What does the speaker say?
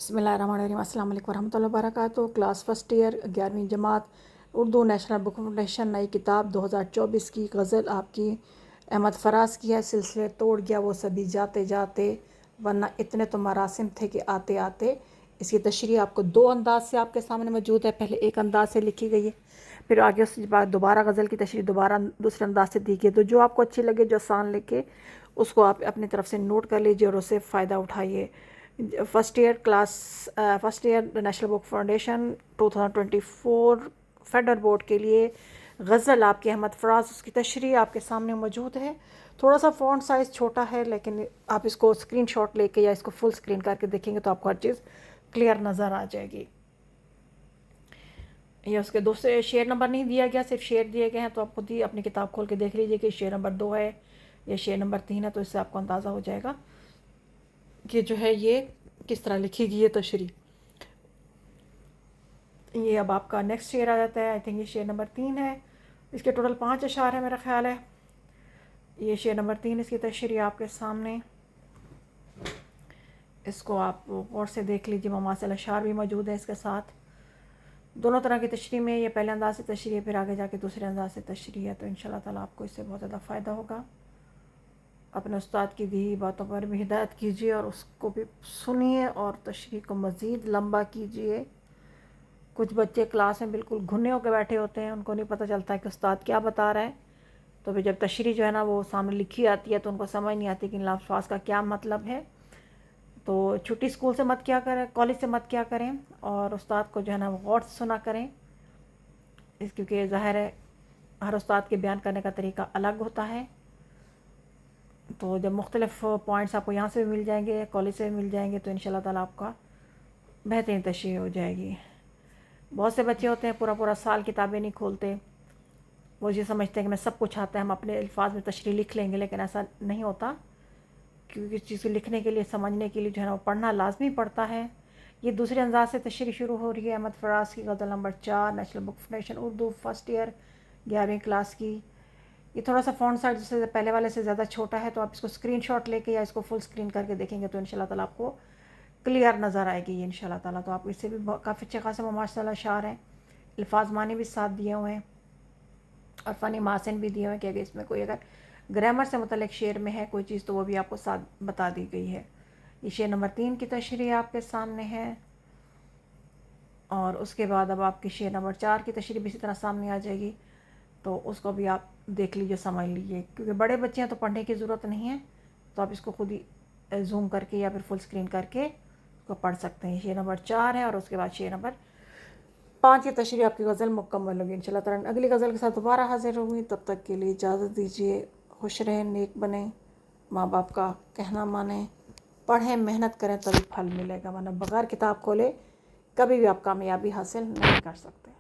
बिस्मिल्लाहिर्रहमानिर्रहीम। अस्सलाम वालेकुम वरहमतुल्लाहि वबरकातुहू। क्लास फर्स्ट ईयर 11वीं जमात उर्दू नेशनल बुक फाउंडेशन नई किताब 2024 की गज़ल आपकी अहमद फराज की है। सिलसिले तोड़ गया वो सभी जाते जाते, वरना इतने तो मरासिम थे कि आते आते। इसकी तशरीह आपको दो अंदाज से आपके सामने मौजूद है। पहले एक अंदाज से लिखी गई है, फिर आगे उसके बाद दोबारा गज़ल की तशरीह दोबारा दूसरे अंदाज से दी गई है। तो जो आपको अच्छी लगे, जो आसान लगे, उसको आप अपनी तरफ से नोट कर लीजिए और उससे फ़ायदा उठाइए। First year national book foundation 2024 federal board के लिए गज़ल आपके अहमद फराज, उसकी तशरीह आपके सामने मौजूद है। थोड़ा सा फ़ॉन्ट साइज़ छोटा है, लेकिन आप इसको स्क्रीनशॉट लेके या इसको फुल स्क्रीन करके देखेंगे तो आपको हर चीज़ क्लियर नज़र आ जाएगी। ये उसके दूसरे शेर नंबर नहीं दिया गया, सिर्फ शेर दिए गए हैं। तो आप खुद ही अपनी किताब खोल के देख लीजिए कि शेर नंबर 2 है या शेर नंबर 3 है, तो इससे आपको अंदाज़ा हो जाएगा कि जो है ये किस तरह लिखी गई है तशरीह। ये अब आपका नेक्स्ट शेर आ जाता है। आई थिंक ये शेर नंबर 3 है। इसके टोटल 5 अशार है मेरा ख्याल है। ये शेर नंबर 3, इसकी तशरीह आपके सामने। इसको आप गौर से देख लीजिए। ममासिल अशार भी मौजूद है इसके साथ। दोनों तरह की तशरीह में ये पहले अंदाज से तशरीह, फिर आगे जाके दूसरे अंदाज से तशरीह है। तो इंशाल्लाह ताला आपको इससे बहुत ज़्यादा फ़ायदा होगा। अपने उस्ताद की दी बातों पर भी हिदायत कीजिए और उसको भी सुनिए और तशरीह को मज़ीद लंबा कीजिए। कुछ बच्चे क्लास में बिल्कुल घुने होकर बैठे होते हैं, उनको नहीं पता चलता है कि उस्ताद क्या बता रहा है। तो फिर जब तशरीह जो है ना वो सामने लिखी आती है तो उनको समझ नहीं आती कि इन अल्फाज का क्या मतलब है। तो छुट्टी स्कूल से मत किया करें, कॉलेज से मत किया करें, और उस्ताद को जो है ना वो गौर से सुना करें। क्योंकि ज़ाहिर है हर उस्ताद के बयान करने का तरीका अलग होता है। तो जब मुख्तलिफ़ पॉइंट्स आपको यहाँ से भी मिल जाएंगे, कॉलेज से भी मिल जाएंगे, तो इंशाल्लाह ताला आपका बेहतरीन तशरीह हो जाएगी। बहुत से बच्चे होते हैं पूरा पूरा साल किताबें नहीं खोलते। वो ये समझते हैं कि मैं सब कुछ आता है, हम अपने अल्फाज में तशरीह लिख लेंगे, लेकिन ऐसा नहीं होता। क्योंकि इस चीज़ को लिखने के लिए, समझने के लिए जो है ना वो पढ़ना लाजमी पड़ता है। ये दूसरे अंदाज से तशरीह शुरू हो रही है अहमद फराज की गज़ल number 4 national book foundation Urdu first year 11वीं क्लास की। ये थोड़ा सा फ़ॉन्ट साइज जैसे पहले वाले से ज़्यादा छोटा है, तो आप इसको स्क्रीनशॉट लेके या इसको फुल स्क्रीन करके देखेंगे तो इंशाल्लाह ताला आपको क्लियर नज़र आएगी ये इंशाल्लाह ताला। तो आप इससे भी काफ़ी अच्छे खासे माशाल्लाह अशार हैं। अल्फाज मानी भी साथ दिए हुए हैं और फ़नी मासिन भी दिए हुए हैं कि अगर इसमें कोई अगर ग्रामर से मुतल्लिक शेर में है कोई चीज़ तो वो भी आपको साथ बता दी गई है। ये शेर नंबर 3 की तशरीह आपके सामने है। और उसके बाद अब आपकी शेर नंबर 4 की तशरीह भी इसी तरह सामने आ जाएगी। तो उसको भी आप देख लीजिए, समझ लीजिए। क्योंकि बड़े बच्चे हैं तो पढ़ने की ज़रूरत नहीं है, तो आप इसको खुद ही जूम करके या फिर फुल स्क्रीन करके उसको पढ़ सकते हैं। शेर नंबर 4 है और उसके बाद शेर नंबर 5 की तशरीह आपकी गज़ल मुकम्मल होगी इंशाल्लाह ताला। अगली गज़ल के साथ दोबारा हाजिर होंगी, तब तक के लिए इजाज़त दीजिए। खुश रहें, नेक बने, माँ बाप का कहना मानें, पढ़ें, मेहनत करें, तभी फल मिलेगा, वरना बगैर किताब खोले कभी भी आप कामयाबी हासिल नहीं कर सकते।